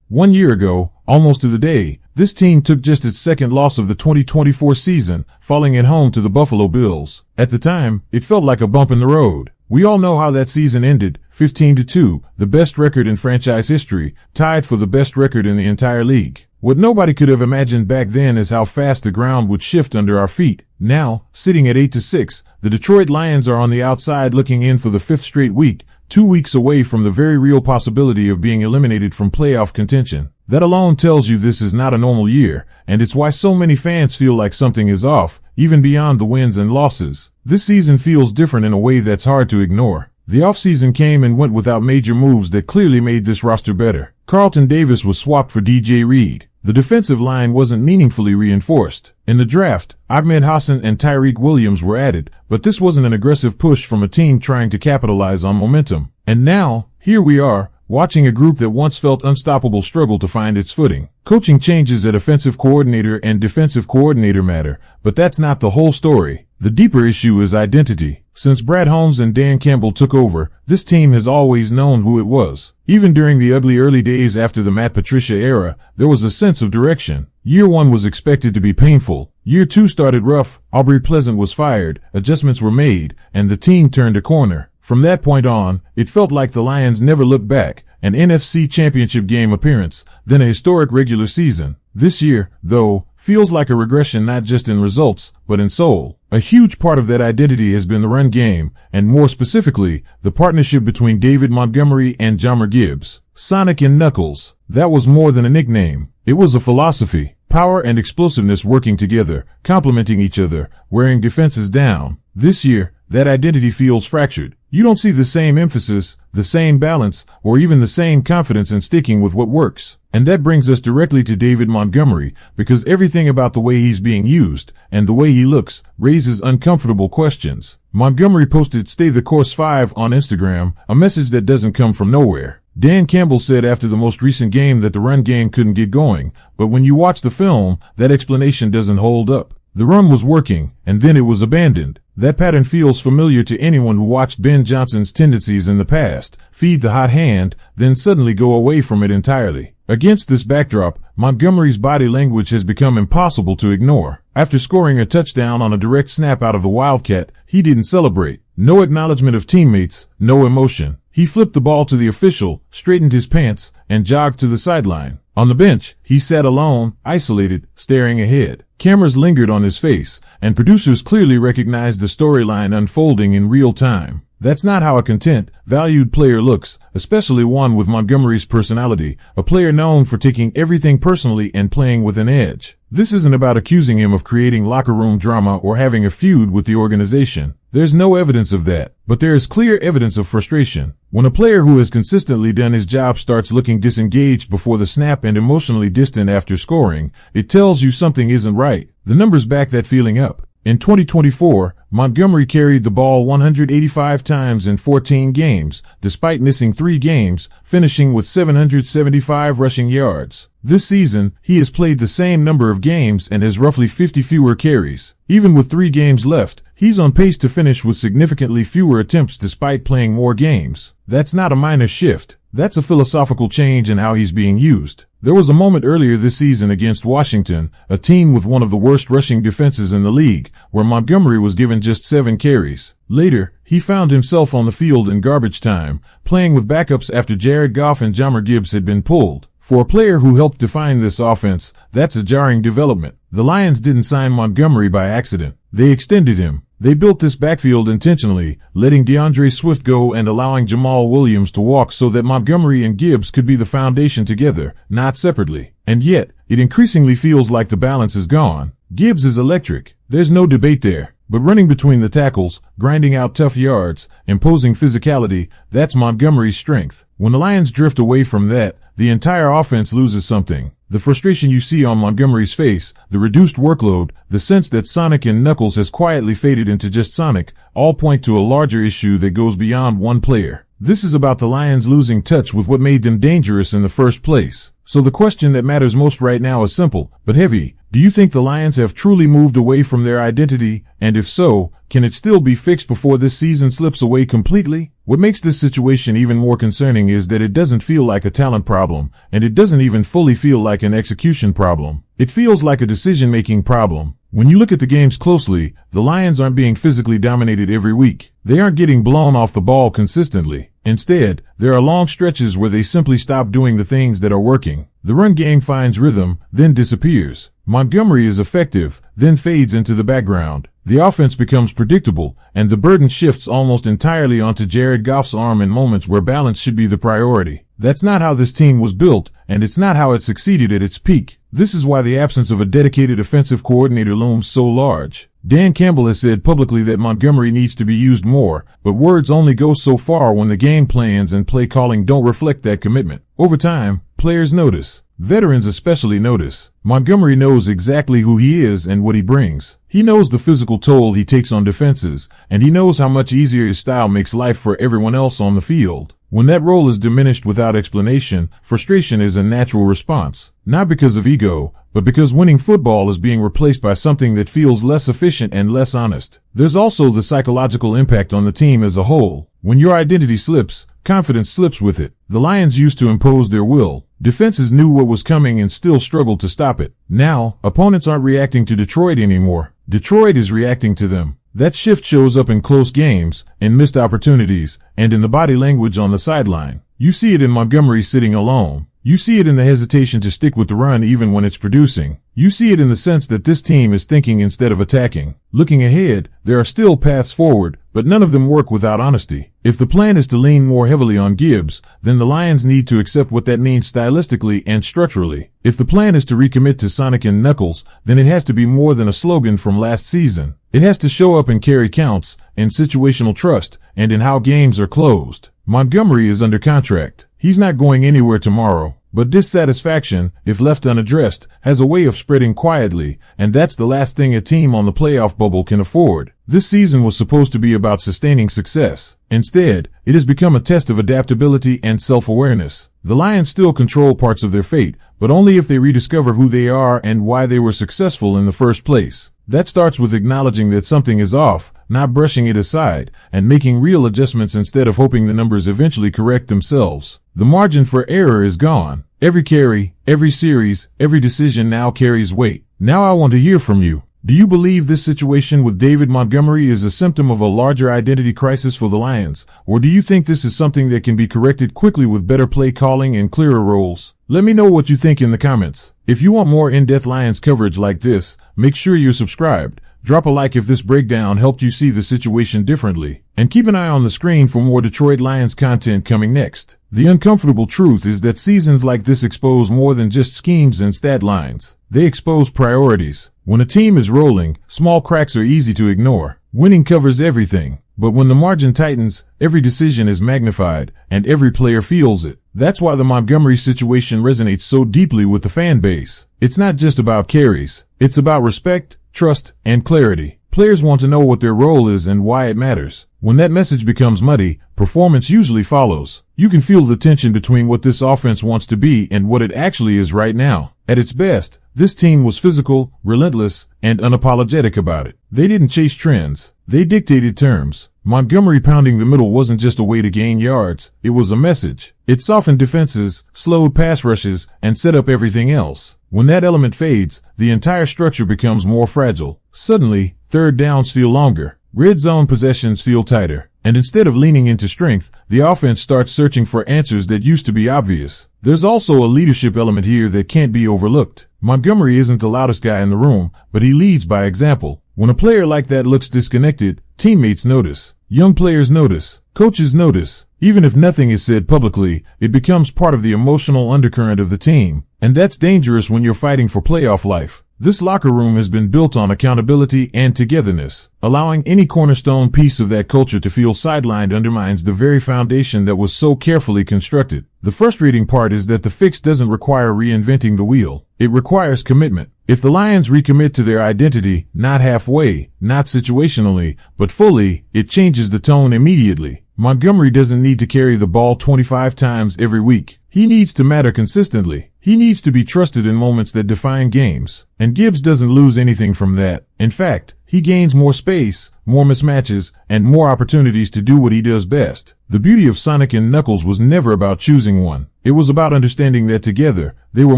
1 year ago, almost to the day, this team took just its second loss of the 2024 season, falling at home to the Buffalo Bills. At the time, it felt like a bump in the road. We all know how that season ended, 15-2, the best record in franchise history, tied for the best record in the entire league. What nobody could have imagined back then is how fast the ground would shift under our feet. Now, sitting at 8-6, the Detroit Lions are on the outside looking in for the fifth straight week, 2 weeks away from the very real possibility of being eliminated from playoff contention. That alone tells you this is not a normal year, and it's why so many fans feel like something is off, even beyond the wins and losses. This season feels different in a way that's hard to ignore. The offseason came and went without major moves that clearly made this roster better. Carlton Davis was swapped for DJ Reed. The defensive line wasn't meaningfully reinforced. In the draft, Ahmed Hassan and Tyreek Williams were added, but this wasn't an aggressive push from a team trying to capitalize on momentum. And now, here we are, watching a group that once felt unstoppable struggle to find its footing. Coaching changes at offensive coordinator and defensive coordinator matter, but that's not the whole story. The deeper issue is identity. Since Brad Holmes and Dan Campbell took over, this team has always known who it was. Even during the ugly early days after the Matt Patricia era, there was a sense of direction. Year 1 was expected to be painful. Year 2 started rough. Aubrey Pleasant was fired, adjustments were made, and the team turned a corner. From that point on, it felt like the Lions never looked back. An NFC Championship game appearance, then a historic regular season. This year, though, feels like a regression not just in results, but in soul. A huge part of that identity has been the run game, and more specifically, the partnership between David Montgomery and Jahmyr Gibbs. Sonic and Knuckles. That was more than a nickname. It was a philosophy. Power and explosiveness working together, complementing each other, wearing defenses down. This year, that identity feels fractured. You don't see the same emphasis, the same balance, or even the same confidence in sticking with what works. And that brings us directly to David Montgomery, because everything about the way he's being used, and the way he looks, raises uncomfortable questions. Montgomery posted "Stay the Course 5" on Instagram, a message that doesn't come from nowhere. Dan Campbell said after the most recent game that the run game couldn't get going, but when you watch the film, that explanation doesn't hold up. The run was working, and then it was abandoned. That pattern feels familiar to anyone who watched Ben Johnson's tendencies in the past, feed the hot hand, then suddenly go away from it entirely. Against this backdrop, Montgomery's body language has become impossible to ignore. After scoring a touchdown on a direct snap out of the Wildcat, he didn't celebrate. No acknowledgement of teammates, no emotion. He flipped the ball to the official, straightened his pants, and jogged to the sideline. On the bench, he sat alone, isolated, staring ahead. Cameras lingered on his face, and producers clearly recognized the storyline unfolding in real time. That's not how a content, valued player looks, especially one with Montgomery's personality, a player known for taking everything personally and playing with an edge. This isn't about accusing him of creating locker room drama or having a feud with the organization. There's no evidence of that, but there is clear evidence of frustration. When a player who has consistently done his job starts looking disengaged before the snap and emotionally distant after scoring, it tells you something isn't right. The numbers back that feeling up. In 2024, Montgomery carried the ball 185 times in 14 games, despite missing 3 games, finishing with 775 rushing yards. This season, he has played the same number of games and has roughly 50 fewer carries. Even with 3 games left, he's on pace to finish with significantly fewer attempts despite playing more games. That's not a minor shift. That's a philosophical change in how he's being used. There was a moment earlier this season against Washington, a team with one of the worst rushing defenses in the league, where Montgomery was given just 7 carries. Later, he found himself on the field in garbage time, playing with backups after Jared Goff and Jahmyr Gibbs had been pulled. For a player who helped define this offense, that's a jarring development. The Lions didn't sign Montgomery by accident. They extended him. They built this backfield intentionally, letting DeAndre Swift go and allowing Jamal Williams to walk so that Montgomery and Gibbs could be the foundation together, not separately. And yet, it increasingly feels like the balance is gone. Gibbs is electric. There's no debate there. But running between the tackles, grinding out tough yards, imposing physicality, that's Montgomery's strength. When the Lions drift away from that, the entire offense loses something. The frustration you see on Montgomery's face, the reduced workload, the sense that Sonic and Knuckles has quietly faded into just Sonic, all point to a larger issue that goes beyond one player. This is about the Lions losing touch with what made them dangerous in the first place. So the question that matters most right now is simple, but heavy. Do you think the Lions have truly moved away from their identity? And if so, can it still be fixed before this season slips away completely? What makes this situation even more concerning is that it doesn't feel like a talent problem, and it doesn't even fully feel like an execution problem. It feels like a decision-making problem. When you look at the games closely, the Lions aren't being physically dominated every week. They aren't getting blown off the ball consistently. Instead, there are long stretches where they simply stop doing the things that are working. The run game finds rhythm, then disappears. Montgomery is effective, then fades into the background. The offense becomes predictable, and the burden shifts almost entirely onto Jared Goff's arm in moments where balance should be the priority. That's not how this team was built, and it's not how it succeeded at its peak. This is why the absence of a dedicated offensive coordinator looms so large. Dan Campbell has said publicly that Montgomery needs to be used more, but words only go so far when the game plans and play calling don't reflect that commitment. Over time, players notice. Veterans especially notice. Montgomery knows exactly who he is and what he brings. He knows the physical toll he takes on defenses, and he knows how much easier his style makes life for everyone else on the field. When that role is diminished without explanation, frustration is a natural response. Not because of ego, but because winning football is being replaced by something that feels less efficient and less honest. There's also the psychological impact on the team as a whole. When your identity slips, confidence slips with it. The Lions used to impose their will. Defenses knew what was coming and still struggled to stop it. Now, opponents aren't reacting to Detroit anymore. Detroit is reacting to them. That shift shows up in close games, in missed opportunities, and in the body language on the sideline. You see it in Montgomery sitting alone. You see it in the hesitation to stick with the run even when it's producing. You see it in the sense that this team is thinking instead of attacking. Looking ahead, there are still paths forward, but none of them work without honesty. If the plan is to lean more heavily on Gibbs, then the Lions need to accept what that means stylistically and structurally. If the plan is to recommit to Sonic and Knuckles, then it has to be more than a slogan from last season. It has to show up in carry counts, in situational trust, and in how games are closed. Montgomery is under contract. He's not going anywhere tomorrow. But dissatisfaction, if left unaddressed, has a way of spreading quietly, and that's the last thing a team on the playoff bubble can afford. This season was supposed to be about sustaining success. Instead, it has become a test of adaptability and self-awareness. The Lions still control parts of their fate, but only if they rediscover who they are and why they were successful in the first place. That starts with acknowledging that something is off, not brushing it aside, and making real adjustments instead of hoping the numbers eventually correct themselves. The margin for error is gone. Every carry, every series, every decision now carries weight. Now I want to hear from you. Do you believe this situation with David Montgomery is a symptom of a larger identity crisis for the Lions, or do you think this is something that can be corrected quickly with better play calling and clearer roles? Let me know what you think in the comments. If you want more in-depth Lions coverage like this, make sure you're subscribed. Drop a like if this breakdown helped you see the situation differently. And keep an eye on the screen for more Detroit Lions content coming next. The uncomfortable truth is that seasons like this expose more than just schemes and stat lines. They expose priorities. When a team is rolling, small cracks are easy to ignore. Winning covers everything. But when the margin tightens, every decision is magnified, and every player feels it. That's why the Montgomery situation resonates so deeply with the fan base. It's not just about carries. It's about respect, trust, and clarity. Players want to know what their role is and why it matters. When that message becomes muddy, performance usually follows. You can feel the tension between what this offense wants to be and what it actually is right now. At its best, this team was physical, relentless, and unapologetic about it. They didn't chase trends. They dictated terms. Montgomery pounding the middle wasn't just a way to gain yards. It was a message. It softened defenses, slowed pass rushes, and set up everything else. When that element fades, the entire structure becomes more fragile. Suddenly, third downs feel longer. Red zone possessions feel tighter. And instead of leaning into strength, the offense starts searching for answers that used to be obvious. There's also a leadership element here that can't be overlooked. Montgomery isn't the loudest guy in the room, but he leads by example. When a player like that looks disconnected, teammates notice. Young players notice. Coaches notice. Even if nothing is said publicly, it becomes part of the emotional undercurrent of the team. And that's dangerous when you're fighting for playoff life. This locker room has been built on accountability and togetherness. Allowing any cornerstone piece of that culture to feel sidelined undermines the very foundation that was so carefully constructed. The frustrating part is that the fix doesn't require reinventing the wheel. It requires commitment. If the Lions recommit to their identity, not halfway, not situationally, but fully, it changes the tone immediately. Montgomery doesn't need to carry the ball 25 times every week. He needs to matter consistently. He needs to be trusted in moments that define games. And Gibbs doesn't lose anything from that. In fact, he gains more space, more mismatches, and more opportunities to do what he does best. The beauty of Sonic and Knuckles was never about choosing one. It was about understanding that together, they were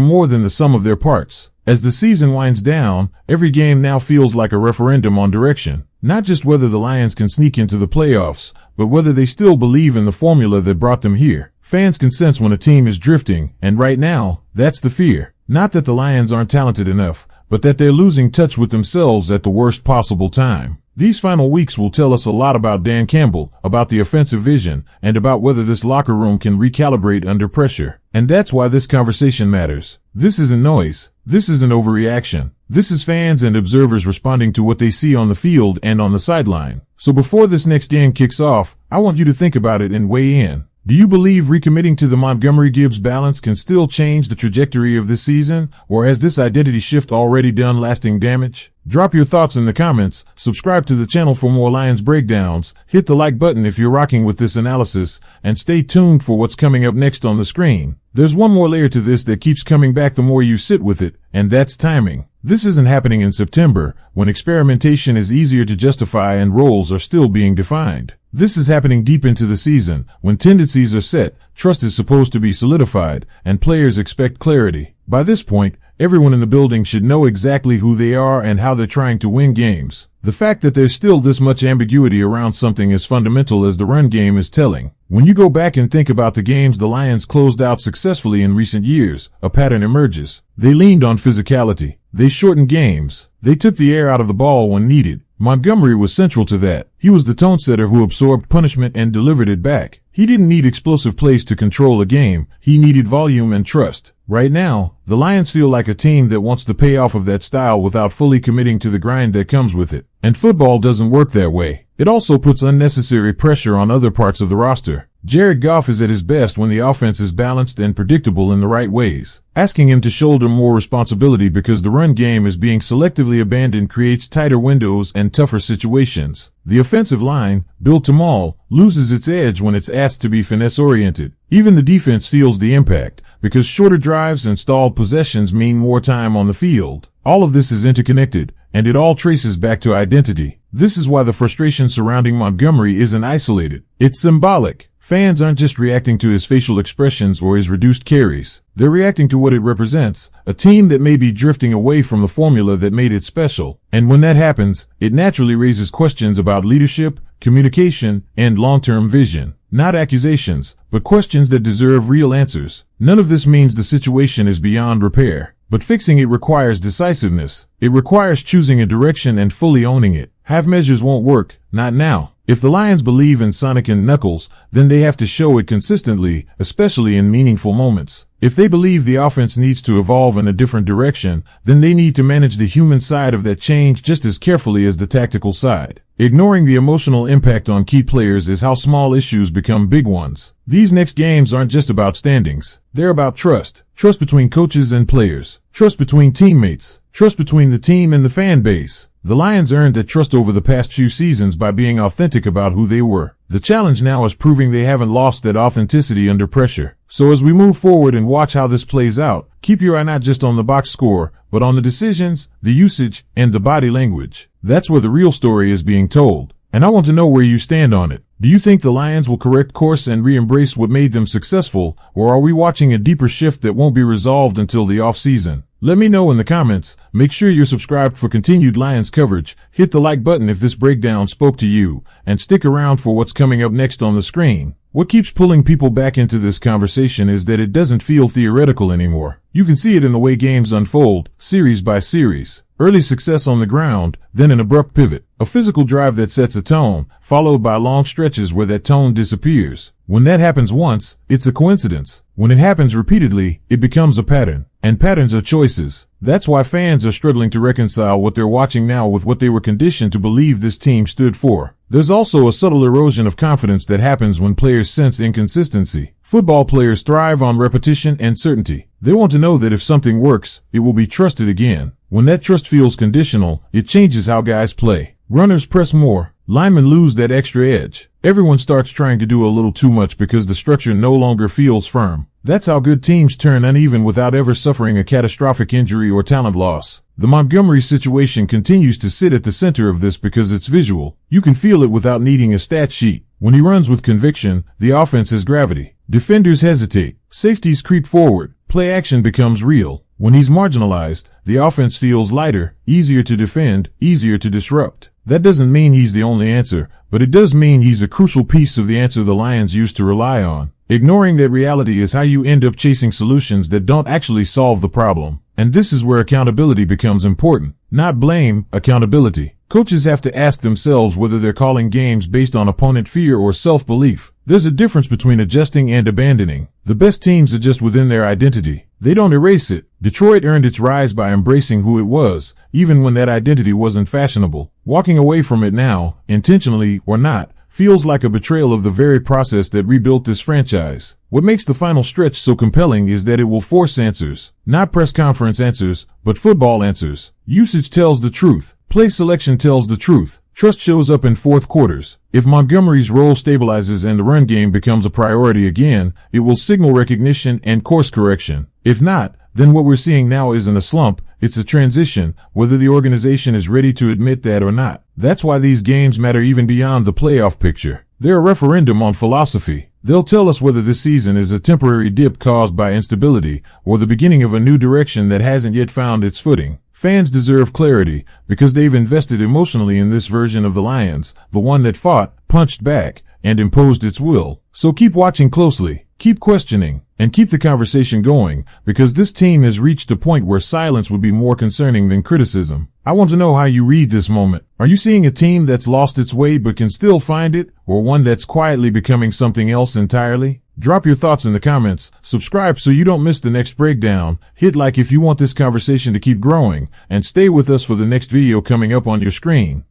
more than the sum of their parts. As the season winds down, every game now feels like a referendum on direction. Not just whether the Lions can sneak into the playoffs, but whether they still believe in the formula that brought them here. Fans can sense when a team is drifting, and right now, that's the fear. Not that the Lions aren't talented enough, but that they're losing touch with themselves at the worst possible time. These final weeks will tell us a lot about Dan Campbell, about the offensive vision, and about whether this locker room can recalibrate under pressure. And that's why this conversation matters. This isn't noise. This isn't overreaction. This is fans and observers responding to what they see on the field and on the sideline. So before this next game kicks off, I want you to think about it and weigh in. Do you believe recommitting to the Montgomery Gibbs balance can still change the trajectory of this season, or has this identity shift already done lasting damage? Drop your thoughts in the comments, subscribe to the channel for more Lions breakdowns, hit the like button if you're rocking with this analysis, and stay tuned for what's coming up next on the screen. There's one more layer to this that keeps coming back the more you sit with it, and that's timing. This isn't happening in September, when experimentation is easier to justify and roles are still being defined. This is happening deep into the season, when tendencies are set, trust is supposed to be solidified, and players expect clarity. By this point, everyone in the building should know exactly who they are and how they're trying to win games. The fact that there's still this much ambiguity around something as fundamental as the run game is telling. When you go back and think about the games the Lions closed out successfully in recent years, a pattern emerges. They leaned on physicality. They shortened games. They took the air out of the ball when needed. Montgomery was central to that. He was the tone setter who absorbed punishment and delivered it back. He didn't need explosive plays to control a game. He needed volume and trust. Right now, the Lions feel like a team that wants the payoff of that style without fully committing to the grind that comes with it. And football doesn't work that way. It also puts unnecessary pressure on other parts of the roster. Jared Goff is at his best when the offense is balanced and predictable in the right ways. Asking him to shoulder more responsibility because the run game is being selectively abandoned creates tighter windows and tougher situations. The offensive line, built to maul, loses its edge when it's asked to be finesse-oriented. Even the defense feels the impact, because shorter drives and stalled possessions mean more time on the field. All of this is interconnected, and it all traces back to identity. This is why the frustration surrounding Montgomery isn't isolated. It's symbolic. Fans aren't just reacting to his facial expressions or his reduced carries. They're reacting to what it represents, a team that may be drifting away from the formula that made it special. And when that happens, it naturally raises questions about leadership, communication, and long-term vision. Not accusations, but questions that deserve real answers. None of this means the situation is beyond repair, but fixing it requires decisiveness. It requires choosing a direction and fully owning it. Half measures won't work, not now. If the Lions believe in Sonic and Knuckles, then they have to show it consistently, especially in meaningful moments. If they believe the offense needs to evolve in a different direction, then they need to manage the human side of that change just as carefully as the tactical side. Ignoring the emotional impact on key players is how small issues become big ones. These next games aren't just about standings. They're about trust. Trust between coaches and players. Trust between teammates. Trust between the team and the fan base. The Lions earned that trust over the past few seasons by being authentic about who they were. The challenge now is proving they haven't lost that authenticity under pressure. So as we move forward and watch how this plays out, keep your eye not just on the box score, but on the decisions, the usage, and the body language. That's where the real story is being told. And I want to know where you stand on it. Do you think the Lions will correct course and re-embrace what made them successful, or are we watching a deeper shift that won't be resolved until the off-season? Let me know in the comments. Make sure you're subscribed for continued Lions coverage, hit the like button if this breakdown spoke to you, and stick around for what's coming up next on the screen. What keeps pulling people back into this conversation is that it doesn't feel theoretical anymore. You can see it in the way games unfold, series by series. Early success on the ground, then an abrupt pivot. A physical drive that sets a tone, followed by long stretches where that tone disappears. When that happens once, it's a coincidence. When it happens repeatedly, it becomes a pattern. And patterns are choices. That's why fans are struggling to reconcile what they're watching now with what they were conditioned to believe this team stood for. There's also a subtle erosion of confidence that happens when players sense inconsistency. Football players thrive on repetition and certainty. They want to know that if something works, it will be trusted again. When that trust feels conditional, it changes how guys play. Runners press more. Linemen lose that extra edge. Everyone starts trying to do a little too much because the structure no longer feels firm. That's how good teams turn uneven without ever suffering a catastrophic injury or talent loss. The Montgomery situation continues to sit at the center of this because it's visual. You can feel it without needing a stat sheet. When he runs with conviction, the offense has gravity. Defenders hesitate. Safeties creep forward. Play action becomes real. When he's marginalized, the offense feels lighter, easier to defend, easier to disrupt. That doesn't mean he's the only answer, but it does mean he's a crucial piece of the answer the Lions used to rely on. Ignoring that reality is how you end up chasing solutions that don't actually solve the problem. And this is where accountability becomes important. Not blame, accountability. Coaches have to ask themselves whether they're calling games based on opponent fear or self-belief. There's a difference between adjusting and abandoning. The best teams adjust within their identity. They don't erase it. Detroit earned its rise by embracing who it was, even when that identity wasn't fashionable. Walking away from it now, intentionally or not, feels like a betrayal of the very process that rebuilt this franchise. What makes the final stretch so compelling is that it will force answers. Not press conference answers, but football answers. Usage tells the truth. Play selection tells the truth. Trust shows up in fourth quarters. If Montgomery's role stabilizes and the run game becomes a priority again, it will signal recognition and course correction. If not, then what we're seeing now isn't a slump, it's a transition, whether the organization is ready to admit that or not. That's why these games matter even beyond the playoff picture. They're a referendum on philosophy. They'll tell us whether this season is a temporary dip caused by instability or the beginning of a new direction that hasn't yet found its footing. Fans deserve clarity because they've invested emotionally in this version of the Lions, the one that fought, punched back, and imposed its will. So keep watching closely, keep questioning, and keep the conversation going, because this team has reached a point where silence would be more concerning than criticism. I want to know how you read this moment. Are you seeing a team that's lost its way but can still find it, or one that's quietly becoming something else entirely? Drop your thoughts in the comments, subscribe so you don't miss the next breakdown, hit like if you want this conversation to keep growing, and stay with us for the next video coming up on your screen.